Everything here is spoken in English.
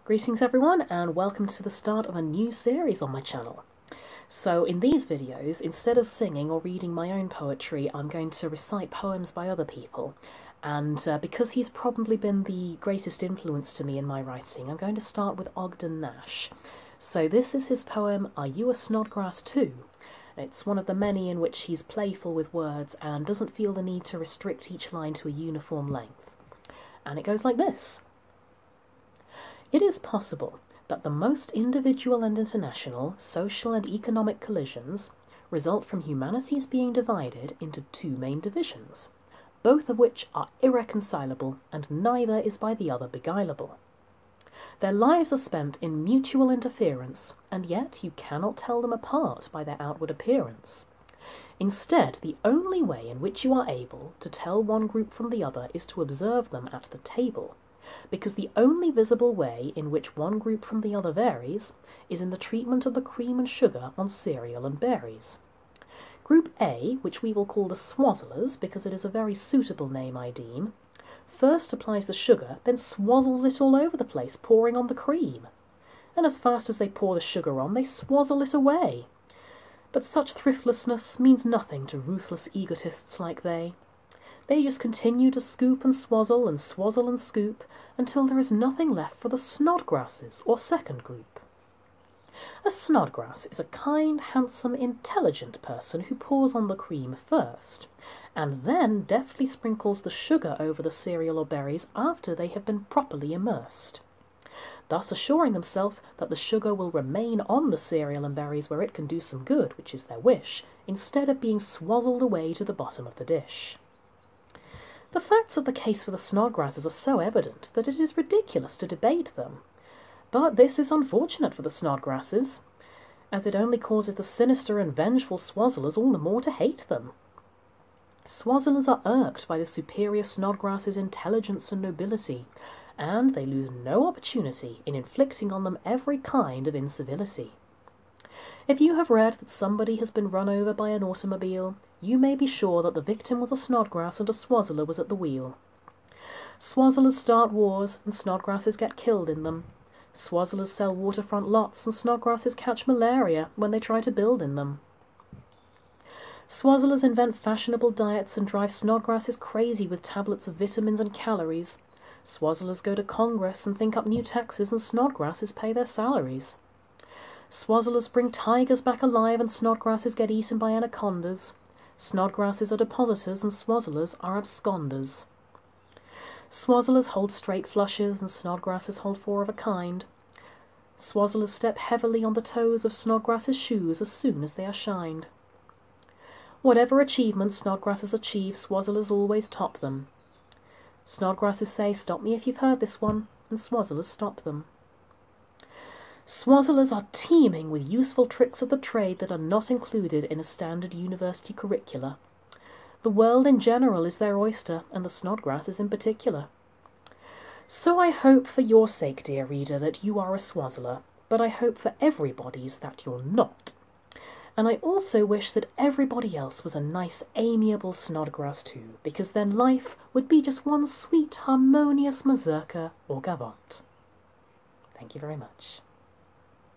Greetings everyone, and welcome to the start of a new series on my channel. So in these videos, instead of singing or reading my own poetry, I'm going to recite poems by other people. And because he's probably been the greatest influence to me in my writing, I'm going to start with Ogden Nash. So this is his poem, Are You A Snodgrass Too? It's one of the many in which he's playful with words and doesn't feel the need to restrict each line to a uniform length. And it goes like this. It is possible that the most individual and international social and economic collisions result from humanity's being divided into two main divisions, both of which are irreconcilable and neither is by the other beguilable. Their lives are spent in mutual interference, and yet you cannot tell them apart by their outward appearance. Instead, the only way in which you are able to tell one group from the other is to observe them at the table, because the only visible way in which one group from the other varies is in the treatment of the cream and sugar on cereal and berries. Group A, which we will call the swazzlers because it is a very suitable name I deem, first applies the sugar, then swazzles it all over the place, pouring on the cream. And as fast as they pour the sugar on, they swazzle it away. But such thriftlessness means nothing to ruthless egotists like they. They just continue to scoop and swazzle and scoop until there is nothing left for the snodgrasses, or second group. A snodgrass is a kind, handsome, intelligent person who pours on the cream first, and then deftly sprinkles the sugar over the cereal or berries after they have been properly immersed, thus assuring themselves that the sugar will remain on the cereal and berries where it can do some good, which is their wish, instead of being swazzled away to the bottom of the dish. The facts of the case for the snodgrasses are so evident that it is ridiculous to debate them. But this is unfortunate for the snodgrasses, as it only causes the sinister and vengeful swazzlers all the more to hate them. Swazzlers are irked by the superior snodgrass's intelligence and nobility, and they lose no opportunity in inflicting on them every kind of incivility. If you have read that somebody has been run over by an automobile, you may be sure that the victim was a snodgrass and a swazzler was at the wheel. Swazzlers start wars and snodgrasses get killed in them. Swazzlers sell waterfront lots and snodgrasses catch malaria when they try to build in them. Swazzlers invent fashionable diets and drive snodgrasses crazy with tablets of vitamins and calories. Swazzlers go to Congress and think up new taxes and snodgrasses pay their salaries. Swazzlers bring tigers back alive and snodgrasses get eaten by anacondas. Snodgrasses are depositors and swazzlers are absconders. Swazzlers hold straight flushes and snodgrasses hold four of a kind. Swazzlers step heavily on the toes of snodgrasses' shoes as soon as they are shined. Whatever achievements snodgrasses achieve, swazzlers always top them. Snodgrasses say, "Stop me if you've heard this one," and swazzlers stop them. Swazzlers are teeming with useful tricks of the trade that are not included in a standard university curricula. The world in general is their oyster, and the snodgrasses in particular. So I hope for your sake, dear reader, that you are a swazzler, but I hope for everybody's that you're not. And I also wish that everybody else was a nice, amiable snodgrass too, because then life would be just one sweet, harmonious mazurka or gavotte. Thank you very much.